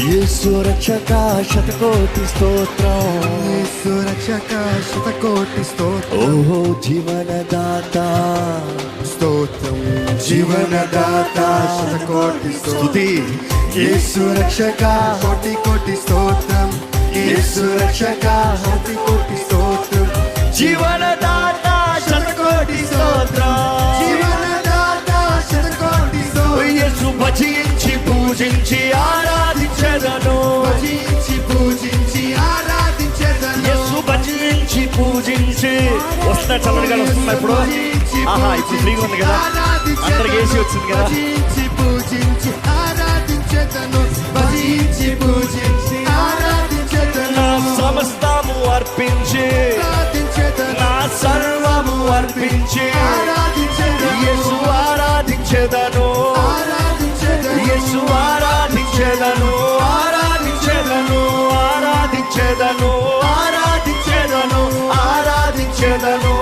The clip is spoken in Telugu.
యేసు రక్షక శతకోటి స్తోత్రం, యేసు రక్షక శతకోటి స్తోత్రం, ఓహో జీవనదాత స్తోత్రం జీవనదాత శతకోటి స్తుతి. యేసు రక్షక కోటి కోటి స్తోత్రం, యేసు రక్షక కోటి కోటి స్తోత్రం, జీవనదాత శతకోటి స్తోత్రం, జీవనదాత శతకోటి స్తోత్రం. యేసు భజించి పూజించి ఆరాధించెదను, భజించి పూజించి ఆరాధించెదను, యేసు భజించి పూజించి. వస్తున్నా చల్లడిగా వస్తున్నా ఇప్పుడు. ఆహా ఇప్పుడు ఫ్రీగా ఉంది కదా, అందరికి ఏసీ వచ్చింది కదా. భజించి పూజించి ఆరాధించెదను, భజించి పూజించి ఆరాధించెదను, నా సమస్తము అర్పించి, ఆరాధించెదను, నా సర్వము అర్పించి ఆరాధించెదను, యేసు ఆరాధించెదను, ఆరాధించెదను, యేసు ఆరాధించెదను, ఆరాధించెదను, ఆరాధించెదను, ఆరాధించెదను, ఆరాధించెదను,